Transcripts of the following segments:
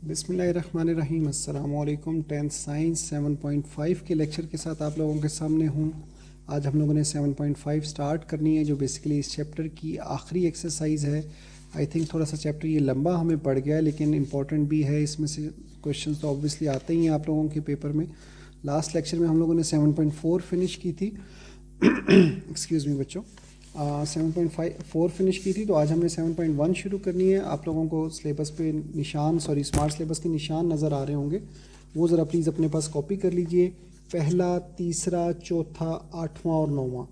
बिस्मिल्लाहिर्रहमानिर्रहीम। अस्सलाम वालेकुम। 10th साइंस 7.5 के लेक्चर के साथ आप लोगों के सामने हूँ। आज हम लोगों ने 7.5 स्टार्ट करनी है, जो बेसिकली इस चैप्टर की आखिरी एक्सरसाइज है। आई थिंक थोड़ा सा चैप्टर ये लंबा हमें पड़ गया है, लेकिन इंपॉर्टेंट भी है। इसमें से क्वेश्चंस तो ऑब्वियसली आते ही हैं आप लोगों के पेपर में। लास्ट लेक्चर में हम लोगों ने 7.4 फिनिश की थी एक्सक्यूज़ मी बच्चों, 7.4 फिनिश की थी। तो आज हमने 7.1 शुरू करनी है। आप लोगों को सिलेबस पे निशान, स्मार्ट सिलेबस के निशान नज़र आ रहे होंगे, वो ज़रा प्लीज़ अपने पास कॉपी कर लीजिए। पहला, तीसरा, चौथा, आठवां और नौवां,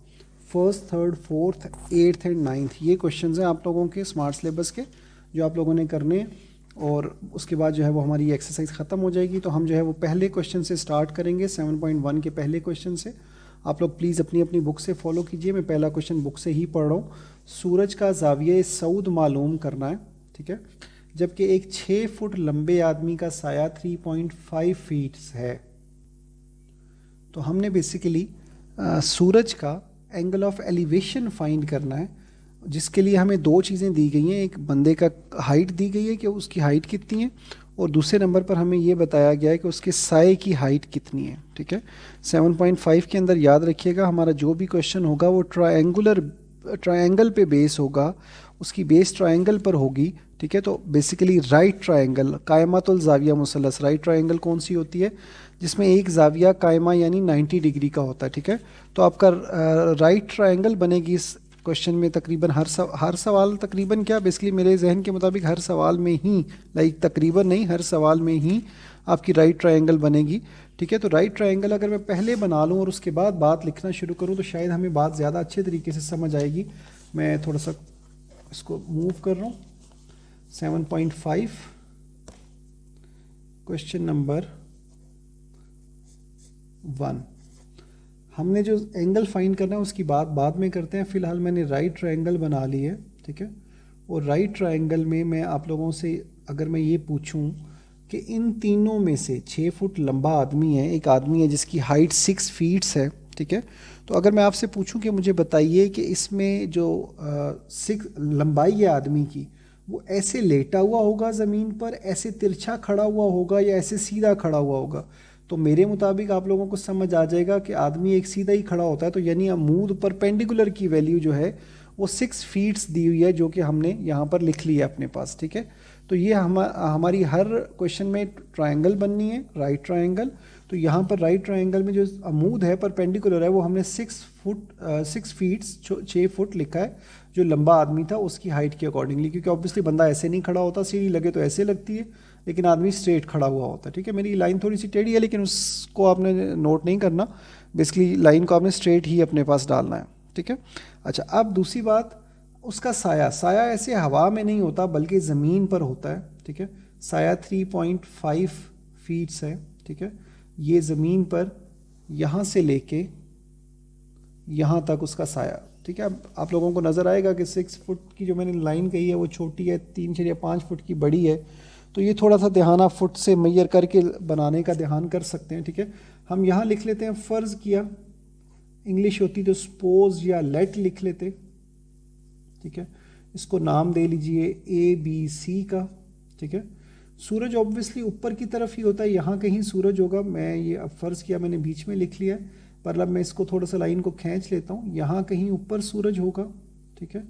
first, third, fourth, eighth and ninth, ये क्वेश्चंस हैं आप लोगों के स्मार्ट सिलेबस के, जो आप लोगों ने करने हैं। और उसके बाद जो है वो हमारी एक्सरसाइज ख़त्म हो जाएगी। तो हम जो है वो पहले क्वेश्चन से स्टार्ट करेंगे, 7.1 के पहले क्वेश्चन से। आप लोग प्लीज़ अपनी अपनी बुक से फॉलो कीजिए। मैं पहला क्वेश्चन बुक से ही पढ़ रहा हूँ। सूरज का ज़ाविया सऊद मालूम करना है, ठीक है, जबकि एक 6 फुट लंबे आदमी का साया 3.5 फीट है। तो हमने बेसिकली सूरज का एंगल ऑफ एलिवेशन फाइंड करना है, जिसके लिए हमें दो चीज़ें दी गई हैं। एक बंदे का हाइट दी गई है कि उसकी हाइट कितनी है, और दूसरे नंबर पर हमें ये बताया गया है कि उसके साए की हाइट कितनी है, ठीक है। 7.5 के अंदर याद रखिएगा, हमारा जो भी क्वेश्चन होगा वो ट्रायंगल पे बेस होगा, उसकी बेस ट्रायंगल पर होगी, ठीक है। तो बेसिकली राइट ट्रायंगल, कायमातुल ज़ाविया मुसल्लस, राइट ट्रायंगल कौन सी होती है, जिसमें एक ज़ाविया कायमा यानी 90 डिग्री का होता है, ठीक है। तो आपका राइट ट्रायंगल बनेगी इस क्वेश्चन में। तकरीबन हर सवाल, तकरीबन क्या, बेसिकली मेरे जहन के मुताबिक हर सवाल में ही, तकरीबन नहीं, हर सवाल में ही आपकी राइट ट्रायंगल बनेगी, ठीक है। तो राइट ट्रायंगल अगर मैं पहले बना लूँ और उसके बाद बात लिखना शुरू करूँ तो शायद हमें बात ज़्यादा अच्छे तरीके से समझ आएगी। मैं थोड़ा सा इसको मूव कर रहा हूँ। 7.5 क्वेश्चन नंबर 1, हमने जो एंगल फाइंड करना है उसकी बात बाद में करते हैं। फ़िलहाल मैंने राइट ट्रायंगल बना ली है, ठीक है। और राइट ट्रायंगल में मैं आप लोगों से अगर मैं ये पूछूं कि इन तीनों में से 6 फुट लंबा आदमी है, एक आदमी है जिसकी हाइट 6 फीट्स है, ठीक है। तो अगर मैं आपसे पूछूं कि मुझे बताइए कि इसमें जो 6 लंबाई है आदमी की, वो ऐसे लेटा हुआ होगा ज़मीन पर, ऐसे तिरछा खड़ा हुआ होगा, या ऐसे सीधा खड़ा हुआ होगा, तो मेरे मुताबिक आप लोगों को समझ आ जाएगा कि आदमी एक सीधा ही खड़ा होता है। तो यानी अमूद परपेंडिकुलर की वैल्यू जो है वो 6 फीट्स दी हुई है, जो कि हमने यहाँ पर लिख ली है अपने पास, ठीक है। तो ये हमारी हर क्वेश्चन में ट्रायंगल बननी है, राइट ट्रायंगल। तो यहाँ पर राइट ट्रायंगल में जो अमूद है, परपेंडिकुलर है, वो हमने 6 फीट्स 6 फुट लिखा है, जो लंबा आदमी था उसकी हाइट के अकॉर्डिंगली। क्योंकि ऑब्वियसली बंदा ऐसे नहीं खड़ा होता, सीढ़ी लगे तो ऐसे लगती है, लेकिन आदमी स्ट्रेट खड़ा हुआ होता है, ठीक है। मेरी लाइन थोड़ी सी टेढ़ी है, लेकिन उसको आपने नोट नहीं करना। बेसिकली लाइन को आपने स्ट्रेट ही अपने पास डालना है, ठीक है। अच्छा, अब दूसरी बात, उसका साया ऐसे हवा में नहीं होता बल्कि ज़मीन पर होता है, ठीक है। साया 3.5 फीट्स है, ठीक है। ये ज़मीन पर यहाँ से लेके यहाँ तक उसका साया, ठीक है। अब आप लोगों को नज़र आएगा कि 6 फुट की जो मैंने लाइन कही है वो छोटी है, 3 या 5 फुट की बड़ी है। तो ये थोड़ा सा ध्यान आप फुट से मैयर करके बनाने का ध्यान कर सकते हैं, ठीक है। हम यहाँ लिख लेते हैं, फ़र्ज़ किया, इंग्लिश होती तो सपोज या लेट लिख लेते, ठीक है। इसको नाम दे लीजिए ABC का, ठीक है। सूरज ऑब्वियसली ऊपर की तरफ ही होता है, यहाँ कहीं सूरज होगा। मैं ये अब फ़र्ज़ किया, मैंने बीच में लिख लिया है, पर अब मैं इसको थोड़ा सा लाइन को खींच लेता हूँ। यहाँ कहीं ऊपर सूरज होगा, ठीक है,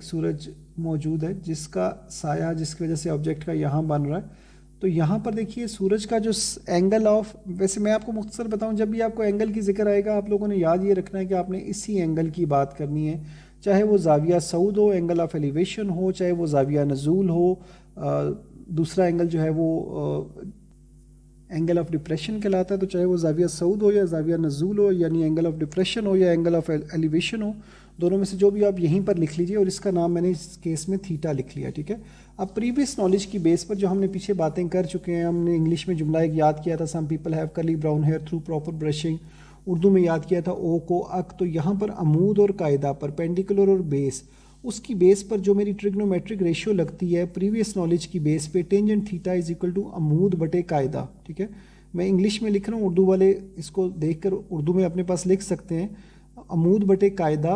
सूरज मौजूद है जिसका साया, जिसकी वजह से ऑब्जेक्ट का यहाँ बन रहा है। तो यहाँ पर देखिए सूरज का जो एंगल ऑफ, वैसे मैं आपको मुख्तसर बताऊँ, जब भी आपको एंगल की जिक्र आएगा आप लोगों ने याद ये रखना है कि आपने इसी एंगल की बात करनी है, चाहे वो ज़ाविया सऊद हो, एंगल ऑफ एलिवेशन हो, चाहे वो ज़ाविया नज़ूल हो, दूसरा एंगल जो है वो एंगल ऑफ डिप्रेशन कहलाता है। तो चाहे वो ज़ाविया सऊद हो या ज़ाविया नज़ूल हो, यानी एंगल ऑफ डिप्रेशन हो या एंगल ऑफ एलिवेशन हो, दोनों में से जो भी आप यहीं पर लिख लीजिए, और इसका नाम मैंने इस केस में थीटा लिख लिया, ठीक है। अब प्रीवियस नॉलेज की बेस पर जो हमने पीछे बातें कर चुके हैं, हमने इंग्लिश में जुमला एक याद किया था, some people have curly brown hair through proper brushing. Urdu में याद किया था ओ को अक। तो यहाँ पर अमूद और कायदा, परपेंडिकुलर और बेस, उसकी बेस पर जो मेरी ट्रिग्नोमेट्रिक रेशियो लगती है प्रीवियस नॉलेज की बेस पे, tangent theta is equal to अमूद बटे कायदा, ठीक है। मैं इंग्लिश में लिख रहा हूँ, उर्दू वाले इसको देखकर उर्दू में अपने पास लिख सकते हैं, अमूद बटे कायदा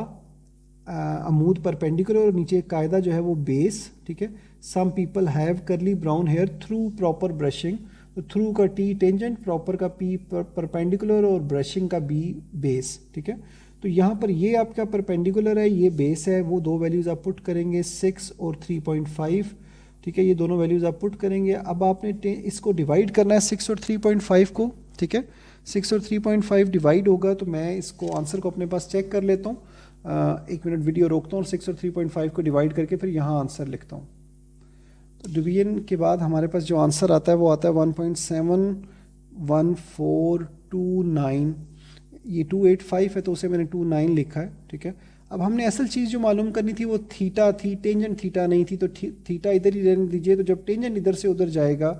अमूद परपेंडिकुलर और नीचे कायदा जो है वो बेस, ठीक है। Some people have curly brown hair through proper brushing, तो थ्रू का टी टेंजेंट, प्रॉपर का पी परपेंडिकुलर और ब्रशिंग का बी बेस, ठीक है। तो यहाँ पर ये आपका परपेंडिकुलर है, ये बेस है, वो दो वैल्यूज़ आप पुट करेंगे 6 और 3.5, ठीक है। ये दोनों वैल्यूज़ आप पुट करेंगे। अब आपने इसको डिवाइड करना है 6 और 3.5 को, ठीक है। 6 और 3.5 डिवाइड होगा, तो मैं इसको आंसर को अपने पास चेक कर लेता हूँ। 1 मिनट वीडियो रोकता हूँ और 6 और 3.5 को डिवाइड करके फिर यहाँ आंसर लिखता हूँ। तो डिवीजन के बाद हमारे पास जो आंसर आता है वो आता है 1.71429। ये 285 है तो उसे मैंने 29 लिखा है, ठीक है। अब हमने असल चीज़ जो मालूम करनी थी वो थीटा थी, टेंजेंट थीटा नहीं थी। तो थीटा इधर ही रहने दीजिए। तो जब टेंजेंट इधर से उधर जाएगा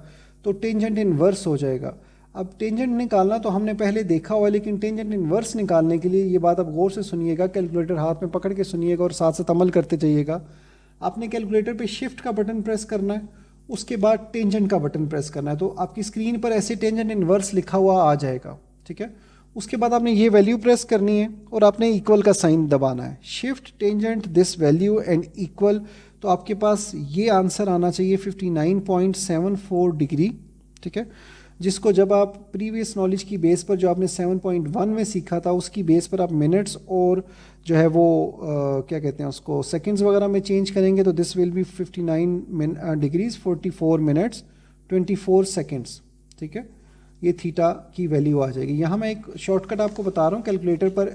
तो टेंजेंट इनवर्स हो जाएगा। अब टेंजेंट निकालना तो हमने पहले देखा हुआ है, लेकिन टेंजेंट इनवर्स निकालने के लिए, ये बात आप गौर से सुनिएगा, कैलकुलेटर हाथ में पकड़ के सुनिएगा और साथ साथ अमल करते जाइएगा। आपने कैलकुलेटर पे शिफ्ट का बटन प्रेस करना है, उसके बाद टेंजेंट का बटन प्रेस करना है। तो आपकी स्क्रीन पर ऐसे टेंजेंट इनवर्स लिखा हुआ आ जाएगा, ठीक है। उसके बाद आपने ये वैल्यू प्रेस करनी है और आपने इक्वल का साइन दबाना है। Shift tangent this value and equal, तो आपके पास ये आंसर आना चाहिए 59.74 डिग्री, ठीक है। जिसको जब आप प्रीवियस नॉलेज की बेस पर जो आपने 7.1 में सीखा था उसकी बेस पर आप मिनट्स और जो है वो क्या कहते हैं उसको सेकंड्स वगैरह में चेंज करेंगे तो this will be 59 degrees 44 minutes 24 seconds, ठीक है। ये थीटा की वैल्यू आ जाएगी। यहाँ मैं एक शॉर्टकट आपको बता रहा हूँ कैलकुलेटर पर,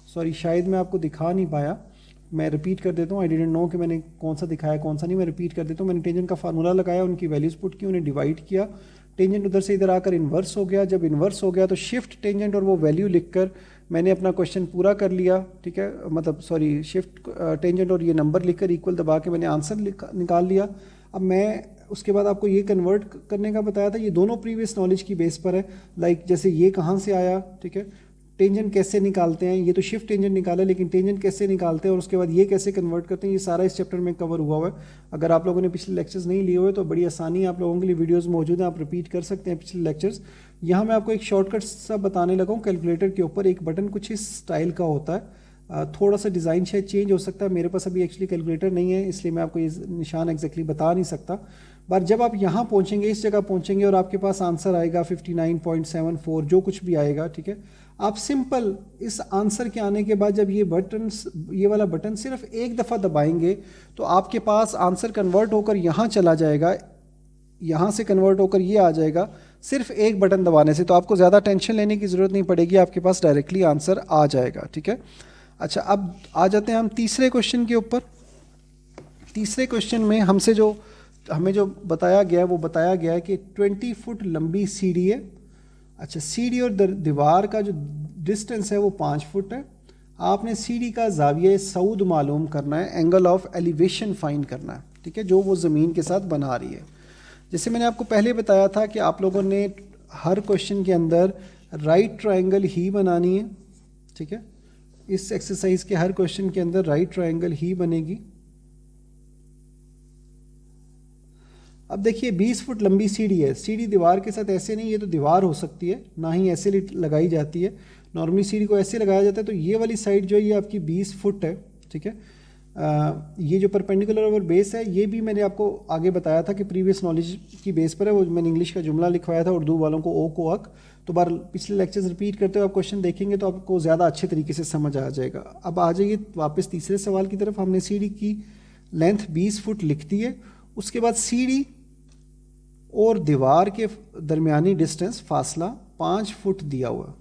सॉरी शायद मैं आपको दिखा नहीं पाया, मैं रिपीट कर देता हूँ। आई डिडंट नो कि मैंने कौन सा दिखाया कौन सा नहीं, मैं रिपीट कर देता हूँ। मैंने टेंजेंट का फार्मूला लगाया, उनकी वैल्यूज़ पुट की, उन्हें डिवाइड किया, टेंजेंट उधर से इधर आकर इन्वर्स हो गया। जब इन्वर्स हो गया तो शिफ्ट टेंजेंट और वो वैल्यू लिखकर मैंने अपना क्वेश्चन पूरा कर लिया, ठीक है। मतलब सॉरी शिफ्ट टेंजेंट और ये नंबर लिखकर इक्वल दबा के मैंने आंसर निकाल लिया। अब मैं उसके बाद आपको ये कन्वर्ट करने का बताया था, ये दोनों प्रीवियस नॉलेज की बेस पर है। लाइक जैसे ये कहाँ से आया, ठीक है, टेंजेंट कैसे निकालते हैं, ये तो शिफ्ट टेंजेंट निकाला, लेकिन टेंजेंट कैसे निकालते हैं और उसके बाद ये कैसे कन्वर्ट करते हैं, ये सारा इस चैप्टर में कवर हुआ हुआ है। अगर आप लोगों ने पिछले लेक्चर्स नहीं लिए हुए तो बड़ी आसानी आप लोगों के लिए वीडियोस मौजूद हैं, आप रिपीट कर सकते हैं पिछले लेक्चर्स। यहाँ मैं आपको एक शॉर्टकट सा बताने लगा हूँ। कैलकुलेटर के ऊपर एक बटन कुछ इस स्टाइल का होता है, थोड़ा सा डिज़ाइन शायद चेंज हो सकता है। मेरे पास अभी एक्चुअली कैलकुलेटर नहीं है, इसलिए मैं आपको ये निशान एग्जैक्टली बता नहीं सकता। पर जब आप यहाँ पहुँचेंगे, इस जगह पहुँचेंगे और आपके पास आंसर आएगा 59.74 जो कुछ भी आएगा, ठीक है। आप सिंपल इस आंसर के आने के बाद जब ये वाला बटन सिर्फ एक दफ़ा दबाएंगे तो आपके पास आंसर कन्वर्ट होकर यहाँ चला जाएगा, यहाँ से कन्वर्ट होकर ये आ जाएगा सिर्फ एक बटन दबाने से। तो आपको ज़्यादा टेंशन लेने की ज़रूरत नहीं पड़ेगी, आपके पास डायरेक्टली आंसर आ जाएगा, ठीक है। अच्छा, अब आ जाते हैं हम तीसरे क्वेश्चन के ऊपर। तीसरे क्वेश्चन में हमें जो बताया गया है वो बताया गया है कि 20 फुट लंबी सीढ़ी है। अच्छा, सीढ़ी और दीवार का जो डिस्टेंस है वो 5 फुट है। आपने सीढ़ी का ज़ाविया सऊद मालूम करना है, एंगल ऑफ एलिवेशन फाइंड करना है, ठीक है, जो वो ज़मीन के साथ बना रही है। जैसे मैंने आपको पहले बताया था कि आप लोगों ने हर क्वेश्चन के अंदर राइट ट्रायंगल ही बनानी है, ठीक है। इस एक्सरसाइज के हर क्वेश्चन के अंदर राइट ट्रायंगल ही बनेगी। अब देखिए 20 फुट लंबी सीढ़ी है, सीढ़ी दीवार के साथ ऐसे नहीं, ये तो दीवार हो सकती है, ना ही ऐसे लगाई जाती है। नॉर्मली सीढ़ी को ऐसे लगाया जाता है। तो ये वाली साइड जो है ये आपकी 20 फुट है, ठीक है। ये जो परपेंडिकुलर और बेस है ये भी मैंने आपको आगे बताया था कि प्रीवियस नॉलेज की बेस पर है। वो मैंने इंग्लिश का जुमला लिखवाया था, उर्दू वालों को ओ को अक। तो बार पिछले लेक्चर्स रिपीट करते हुए आप क्वेश्चन देखेंगे तो आपको ज़्यादा अच्छे तरीके से समझ आ जाएगा। अब आ जाइए वापस तीसरे सवाल की तरफ। हमने सीढ़ी की लेंथ 20 फुट लिख दी है। उसके बाद सीढ़ी और दीवार के दरमियानी डिस्टेंस फासला 5 फुट दिया हुआ,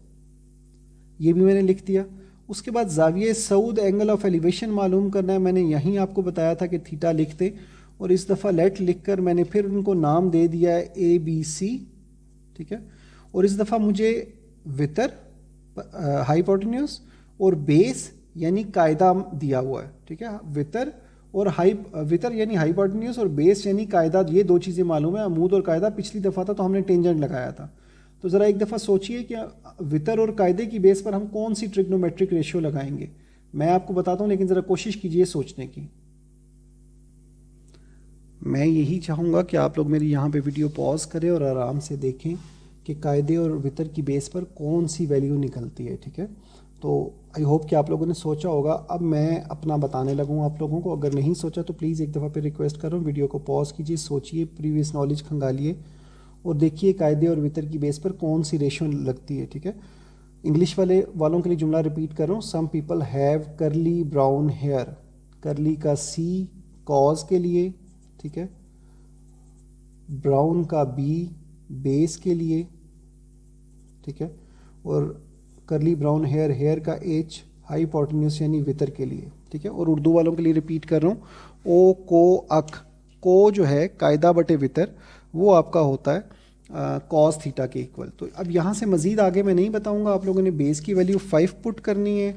ये भी मैंने लिख दिया। उसके बाद ज़ाविया सऊद एंगल ऑफ एलिवेशन मालूम करना है। मैंने यहीं आपको बताया था कि थीटा लिखते, और इस दफ़ा लेट लिखकर मैंने फिर उनको नाम दे दिया है ABC, ठीक है। और इस दफ़ा मुझे वितर हाइपोटेन्यूज और बेस यानी कायदा दिया हुआ है, ठीक है। वितर यानी हाइपोटेन्यूज और बेस यानी कायदा, ये दो चीज़ें मालूम है। अमूद और कायदा पिछली दफ़ा था तो हमने टेंजेंट लगाया था। तो ज़रा एक दफ़ा सोचिए कि वितर और कायदे की बेस पर हम कौन सी ट्रिग्नोमेट्रिक रेशियो लगाएंगे। मैं आपको बताता हूँ, लेकिन ज़रा कोशिश कीजिए सोचने की। मैं यही चाहूँगा कि आप लोग मेरी यहाँ पे वीडियो पॉज करें और आराम से देखें कि कायदे और वितर की बेस पर कौन सी वैल्यू निकलती है, ठीक है। تو آئی ہوپ کہ آپ لوگوں نے سوچا ہوگا. اب میں اپنا بتانے لگوں آپ لوگوں کو. اگر نہیں سوچا تو پلیز ایک دفعہ پہ ریکویسٹ کر رہا ہوں, ویڈیو کو پاز کیجیے, سوچیے, پریویس نالج کھنگالیے اور دیکھیے قاعدے اور وطر کی بیس پر کون سی ریشو لگتی ہے. ٹھیک ہے, انگلش والوں کے لیے جملہ ریپیٹ کر رہا ہوں. سم پیپل ہیو کرلی براؤن ہیئر. کرلی کا سی کاز کے لیے, ٹھیک ہے, براؤن کا بی بیس کے لیے, ٹھیک ہے, اور کرلی براؤن ہیئر, ہیئر کا ایچ ہائیپوٹینیوس یعنی وطر کے لیے. ٹھیک ہے, اور اردو والوں کے لیے ریپیٹ کر رہا ہوں. او کو اک, کو جو ہے قاعدہ بٹے وطر وہ آپ کا ہوتا ہے کاز تھیٹا کے ایکول. تو اب یہاں سے مزید آگے میں نہیں بتاؤں گا. آپ لوگوں نے بیس کی ویلیو 5 پٹ کرنی ہے,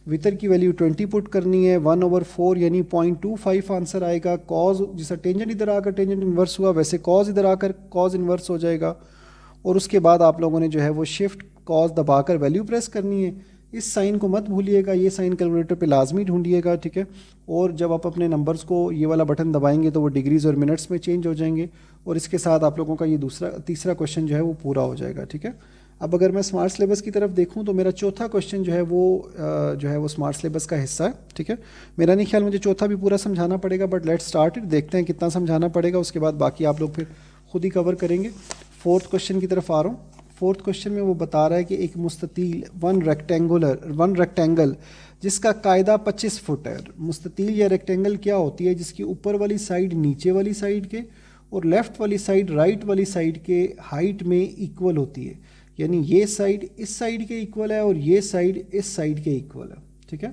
وطر کی ویلیو 20 پٹ کرنی ہے. 1/4 یعنی 0.25 آنسر آئے گا. کاز جیسا ٹینجنٹ ادھر آ کر ٹینجنٹ انورس ہوا ویسے کاز ادھر آ کر کاز انورس ہو جائے گا. اور اس کے بعد آپ لوگوں نے جو ہے وہ شفٹ کاز دبا کر ویلیو پریس کرنی ہے. اس سائن کو مت بھولیے گا, یہ سائن کیلکولیٹر پہ لازمی ڈھونڈیے گا. ٹھیک ہے, اور جب آپ اپنے نمبرز کو یہ والا بٹن دبائیں گے تو وہ ڈگریز اور منٹس میں چینج ہو جائیں گے. اور اس کے ساتھ آپ لوگوں کا یہ تیسرا کوشچن جو ہے وہ پورا ہو جائے گا. ٹھیک ہے, اب اگر میں اسمارٹ سلیبس کی طرف دیکھوں تو میرا چوتھا کوشچن جو ہے وہ اسمارٹ سلیبس کا حصہ ہے. ٹھیک ہے, میرا نہیں خیال مجھے چوتھا بھی پورا سمجھانا پڑے گا, بٹ لیٹ اسٹارٹ اٹ. دیکھتے ہیں کتنا سمجھانا پڑے گا, اس کے بعد باقی آپ لوگ پھر خود ہی کور کریں گے. فورتھ کوشچن کی طرف آ رہا ہوں. فورتھ کوشچن میں وہ بتا رہا ہے کہ ایک مستطیل ون ریکٹینگل جس کا قاعدہ 25 فٹ ہے. مستطیل یا ریکٹینگل کیا ہوتی ہے؟ جس کی اوپر والی سائڈ نیچے والی سائڈ کے اور لیفٹ والی سائڈ رائٹ والی سائڈ کے ہائٹ میں ایکول ہوتی ہے. یعنی یہ سائڈ اس سائڈ کے ایکول ہے اور یہ سائڈ اس سائڈ کے ایکول ہے. ٹھیک ہے,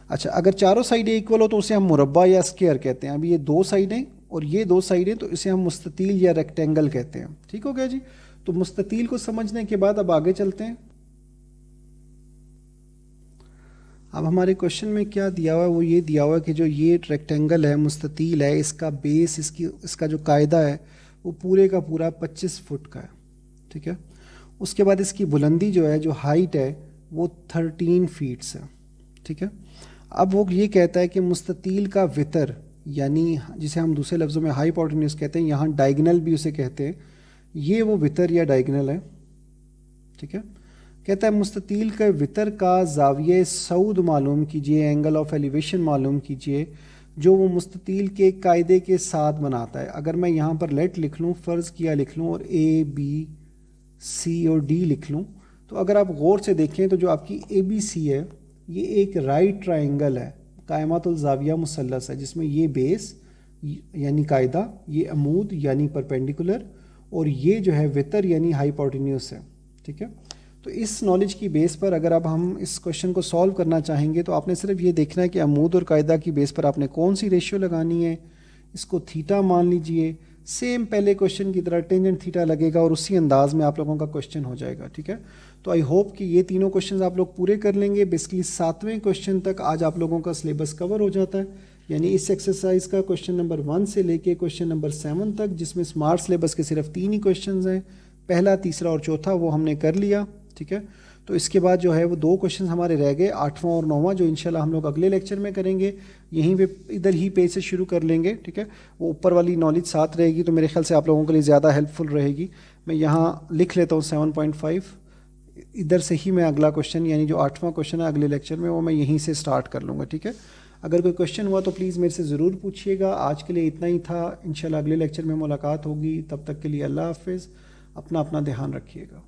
اچھا اگر چاروں سائڈیں ایکول ہو تو اسے ہم مربع یا اسکیئر کہتے ہیں. اب یہ دو سائڈیں اور یہ دو سائڈیں تو اسے ہم مستطیل یا ریکٹینگل کہتے ہیں. ٹھیک ہو گیا جی. تو مستطیل کو سمجھنے کے بعد اب آگے چلتے ہیں. اب ہمارے کوشچن میں کیا دیا ہوا ہے, وہ یہ دیا ہوا ہے کہ جو یہ ریکٹینگل ہے مستطیل ہے, اس کا بیس اس کا جو قاعدہ ہے وہ پورے کا پورا 25 فٹ کا ہے. ٹھیک ہے, اس کے بعد اس کی بلندی جو ہے, جو ہائٹ ہے وہ 13 فیٹس ہے. ٹھیک ہے, اب وہ یہ کہتا ہے کہ مستطیل کا وطر یعنی جسے ہم دوسرے لفظوں میں ہائیپوٹینیوس کہتے ہیں, یہاں ڈائگنل بھی اسے کہتے ہیں, یہ وہ وطر یا ڈائگنل ہے. ٹھیک ہے, کہتا ہے مستطیل کا وطر کا زاویہ صعود معلوم کیجئے, اینگل آف ایلیویشن معلوم کیجئے جو وہ مستطیل کے قاعدے کے ساتھ بناتا ہے. اگر میں یہاں پر لیٹ لکھ لوں, فرض کیا لکھ لوں, اور اے بی سی اور ڈی لکھ لوں, تو اگر آپ غور سے دیکھیں تو جو آپ کی اے بی سی ہے یہ ایک رائٹ ٹرائنگل ہے, قائمۃ الزاویہ مثلث ہے, جس میں یہ بیس یعنی قاعدہ, یہ عمود یعنی پرپینڈیکولر, اور یہ جو ہے وطر یعنی ہائیپوٹینیوس ہے. ٹھیک ہے, تو اس نالج کی بیس پر اگر اب ہم اس کوشچن کو سالو کرنا چاہیں گے تو آپ نے صرف یہ دیکھنا ہے کہ عمود اور قاعدہ کی بیس پر آپ نے کون سی ریشیو لگانی ہے. اس کو تھیٹا مان لیجئے, سیم پہلے کوشچن کی طرح ٹینجنٹ تھیٹا لگے گا اور اسی انداز میں آپ لوگوں کا کوشچن ہو جائے گا. ٹھیک ہے, تو آئی ہوپ کہ یہ تینوں کوشچنز آپ لوگ پورے کر لیں گے. بیسکلی 7ویں کوشچن تک آج آپ لوگوں کا سلیبس کور ہو جاتا ہے. یعنی اس ایکسرسائز کا کوشچن نمبر 1 سے لے کے کوشچن نمبر 7 تک, جس میں اسمارٹ سلیبس کے صرف 3 ہی کوشچنز ہیں, پہلا, تیسرا اور چوتھا, وہ ہم نے کر لیا. ٹھیک ہے, تو اس کے بعد جو ہے وہ 2 کوشچنز ہمارے رہ گئے, 8واں اور 9واں, جو انشاءاللہ ہم لوگ اگلے لیکچر میں کریں گے. یہیں پہ ادھر ہی پیج سے شروع کر لیں گے. ٹھیک ہے, وہ اوپر والی نالج ساتھ رہے گی تو میرے خیال سے آپ لوگوں کے لیے زیادہ ہیلپ فل رہے گی. میں یہاں لکھ لیتا ہوں 7.5, ادھر سے ہی میں اگلا کوشچن یعنی جو 8واں کوشچن ہے اگلے لیکچر میں وہ میں یہیں سے سٹارٹ کر لوں گا. ٹھیک ہے, اگر کوئی کوشچن ہوا تو پلیز میرے سے ضرور پوچھیے گا. آج کے لیے اتنا ہی تھا, انشاءاللہ اگلے لیکچر میں ملاقات ہوگی. تب تک کے لیے اللہ حافظ, اپنا دھیان رکھیے گا.